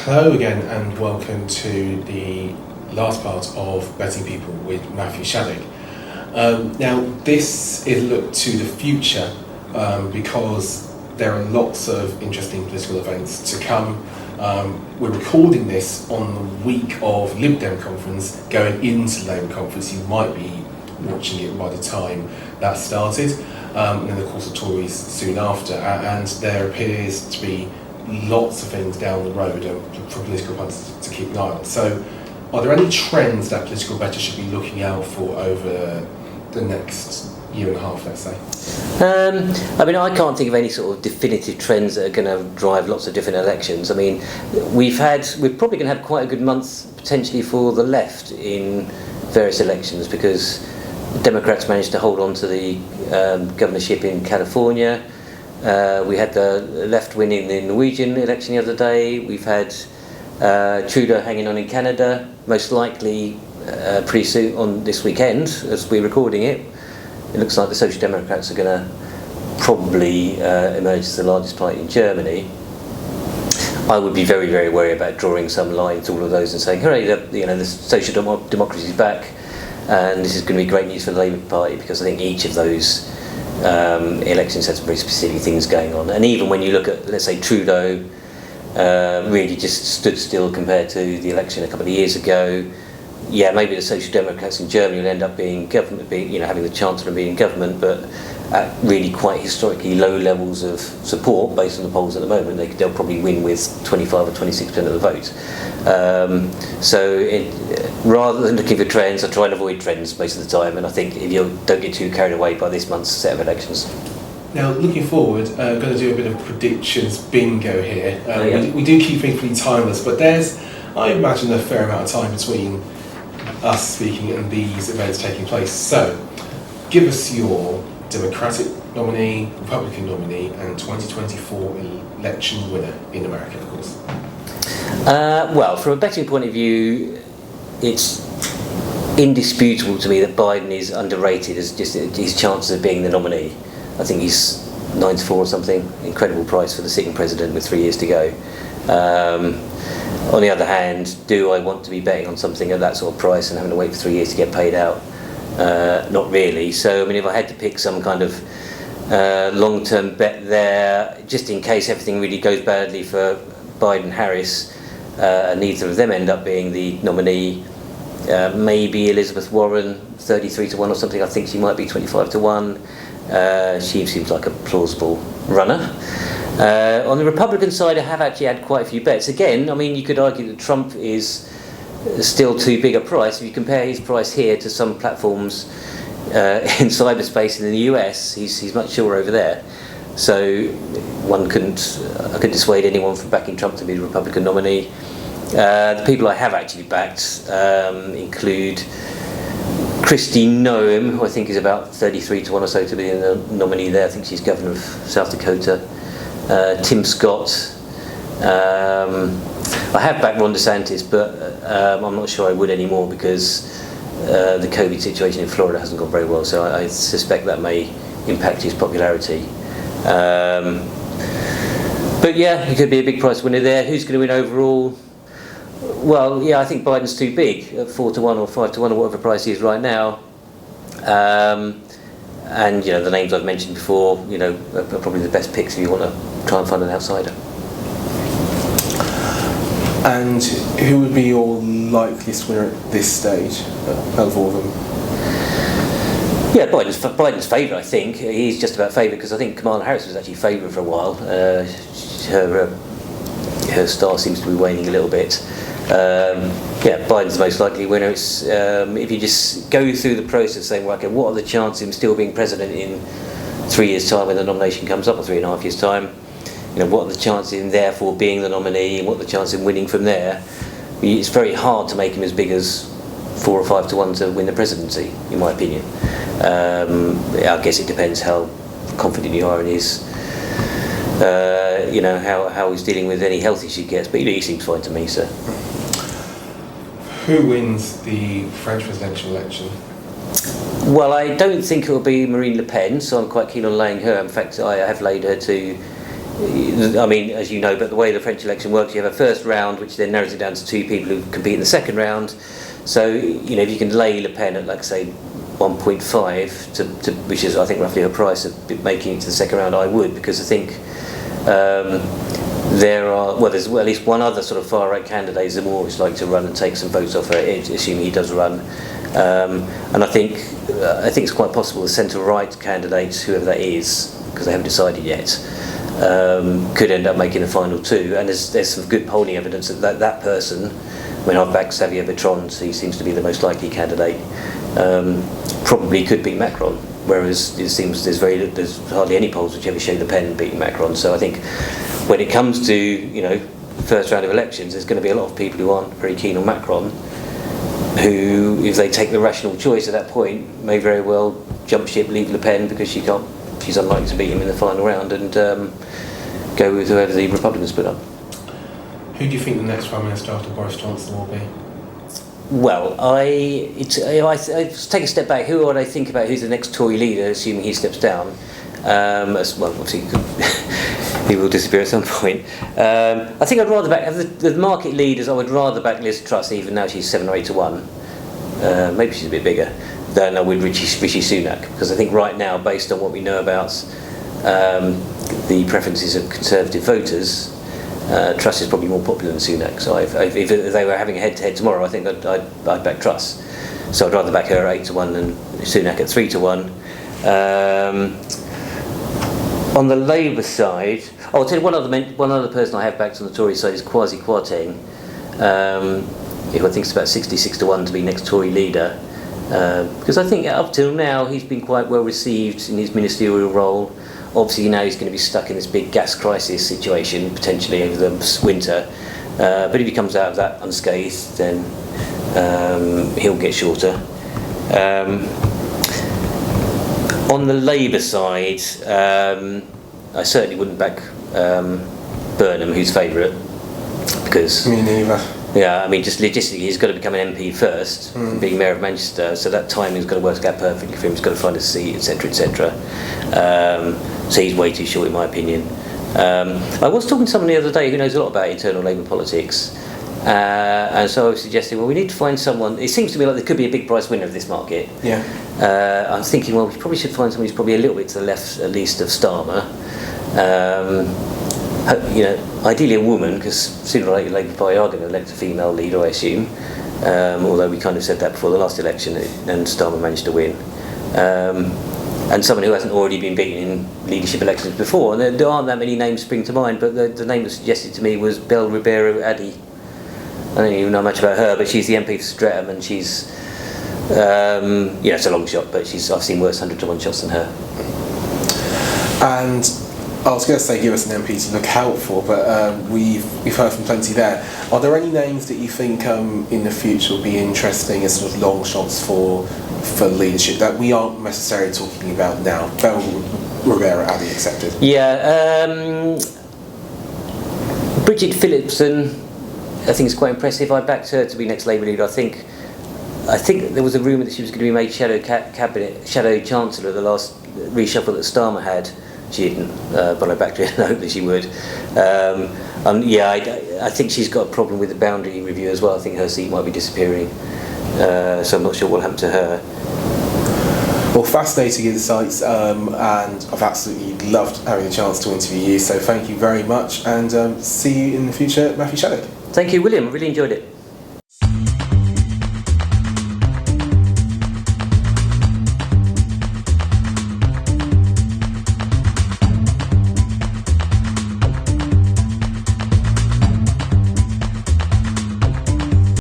Hello again and welcome to the last part of Betting People with Matthew Shaddick. Now this is a look to the future because there are lots of interesting political events to come. We're recording this on the week of Lib Dem conference going into Labour conference. You might be watching it by the time that started, and then of course the Tories soon after, and there appears to be lots of things down the road for political parties to keep an eye on. So are there any trends that political bettors should be looking out for over the next year and a half, let's say? I can't think of any sort of definitive trends that are going to drive lots of different elections. I mean, we're probably going to have quite a good month potentially for the left in various elections because the Democrats managed to hold on to the governorship in California. We had the left winning the Norwegian election the other day. We've had Trudeau hanging on in Canada, most likely pretty soon on this weekend as we're recording it. It looks like the Social Democrats are going to probably emerge as the largest party in Germany. I would be very, very worried about drawing some line to all of those and saying, hooray, the Social Democracy is back, and this is going to be great news for the Labour Party, because I think each of those elections had some very specific things going on. And even when you look at, let's say, Trudeau really just stood still compared to the election a couple of years ago. Yeah, maybe the Social Democrats in Germany will end up being government, having the Chancellor being in government, but at really quite historically low levels of support based on the polls at the moment. They'll probably win with 25 or 26% of the vote. Rather than looking for trends, I try and avoid trends most of the time, and I think if you don't get too carried away by this month's set of elections. Now, looking forward, I'm going to do a bit of predictions bingo here. Yeah. We do keep things pretty timeless, but there's, I imagine, a fair amount of time between us speaking and these events taking place. So, give us your Democratic nominee, Republican nominee, and 2024 election winner in America, of course. Well, from a betting point of view, it's indisputable to me that Biden is underrated as just his chances of being the nominee. I think he's 9-4 or something, incredible price for the sitting president with 3 years to go. On the other hand, do I want to be betting on something at that sort of price and having to wait for 3 years to get paid out? Not really. So, I mean, if I had to pick some kind of long-term bet there, just in case everything really goes badly for Biden-Harris, and neither of them end up being the nominee, maybe Elizabeth Warren, 33-1 or something. I think she might be 25-1. She seems like a plausible runner. On the Republican side, I have actually had quite a few bets. Again, I mean, you could argue that Trump is still too big a price. If you compare his price here to some platforms in cyberspace in the US, he's much cheaper over there. So I couldn't dissuade anyone from backing Trump to be the Republican nominee. The people I have actually backed include Kristi Noem, who I think is about 33-1 or so to be the nominee there. I think she's governor of South Dakota. Tim Scott. I have backed Ron DeSantis, but I'm not sure I would anymore because the COVID situation in Florida hasn't gone very well, so I suspect that may impact his popularity. But yeah, he could be a big price winner there. Who's going to win overall? Well, yeah, I think Biden's too big at 4-1 or 5-1 or whatever price he is right now. And the names I've mentioned before, are probably the best picks if you want to try and find an outsider. And who would be your likeliest winner at this stage out of all of them? Yeah, Biden's favourite, I think. He's just about favourite because I think Kamala Harris was actually favourite for a while. Her star seems to be waning a little bit. Biden's the most likely winner. It's if you just go through the process saying, well, okay, what are the chances of him still being president in 3 years' time when the nomination comes up, or 3.5 years' time? What are the chances of him therefore being the nominee, and what are the chances of him winning from there? It's very hard to make him as big as 4 or 5-1 to win the presidency, in my opinion. I guess it depends how confident you are in his, how he's dealing with any health issue he gets. But he seems fine to me, so. Who wins the French presidential election? Well, I don't think it will be Marine Le Pen, so I'm quite keen on laying her. In fact, I have laid her to I mean, as you know, but the way the French election works, you have a first round, which then narrows it down to 2 people who compete in the second round. So, you know, if you can lay Le Pen at, like, say, 1.5, to which is, I think, roughly her price of making it to the second round, I would, because I think there's at least one other sort of far-right candidate, Zemmour, who's like to run and take some votes off her, assuming he does run. And I think it's quite possible the centre-right candidates, whoever that is, because they haven't decided yet, could end up making the final 2. And there's some good polling evidence that person, when I've backed Xavier Bertrand, he seems to be the most likely candidate, probably could beat Macron. Whereas it seems there's hardly any polls which ever show Le Pen beating Macron. So I think when it comes to, you know, first round of elections, there's going to be a lot of people who aren't very keen on Macron, who, if they take the rational choice at that point, may very well jump ship, leave Le Pen because she's unlikely to beat him in the final round, and go with whoever the Republicans put up. Who do you think the next Prime Minister after Boris Johnson will be? Well, I take a step back. Who would I think about? Who's the next Tory leader, assuming he steps down? As well, obviously, he will disappear at some point. I think I'd rather back the market leaders. I would rather back Liz Truss, even now she's 7 or 8 to 1. Maybe she's a bit bigger than I would Rishi Sunak, because I think right now, based on what we know about the preferences of Conservative voters, Truss is probably more popular than Sunak. So if they were having a head-to-head tomorrow, I think I'd back Truss. So I'd rather back her at 8 to 1 than Sunak at 3 to 1. On the Labour side, I'll tell you one other person I have backed on the Tory side is Kwasi Kwarteng. I think it's about 66 to 1 to be next Tory leader. Because I think up till now he's been quite well received in his ministerial role. Obviously now he's going to be stuck in this big gas crisis situation potentially over the winter, but if he comes out of that unscathed, then he'll get shorter. On the Labour side, I certainly wouldn't back Burnham, who's favourite, because me neither. Yeah, I mean, just logistically, he's got to become an MP first, being Mayor of Manchester, so that timing's got to work out perfectly for him. He's got to find a seat, etc., etc. So he's way too short, in my opinion. I was talking to someone the other day who knows a lot about internal Labour politics, and so I was suggesting, well, we need to find someone. It seems to me like there could be a big price winner of this market. Yeah. I'm thinking, well, we probably should find someone who's probably a little bit to the left, at least, of Starmer. You know, ideally a woman, because sooner or later Labour Party are going to elect a female leader, I assume. Although we kind of said that before the last election, and Starmer managed to win. And someone who hasn't already been beaten in leadership elections before. And there aren't that many names spring to mind, but the name that suggested to me was Belle Ribeiro Addy. I don't even know much about her, but she's the MP for Streatham, and she's, it's a long shot, but I've seen worse 100 to 1 shots than her. And I was going to say give us an MP to look out for, but we've heard from plenty there. Are there any names that you think in the future will be interesting as sort of long shots for leadership that we aren't necessarily talking about now? Belle Ribeiro Addy accepted. Yeah, Bridget Phillipson, I think is quite impressive. I backed her to be next Labour leader. I think there was a rumour that she was going to be made shadow chancellor at the last reshuffle that Starmer had. She didn't, but I backed her and I hope that she would. I think she's got a problem with the boundary review as well. I think her seat might be disappearing, so I'm not sure what will happen to her. Well, fascinating insights, and I've absolutely loved having a chance to interview you, so thank you very much, and see you in the future, Matthew Shaddick. Thank you, William. I really enjoyed it.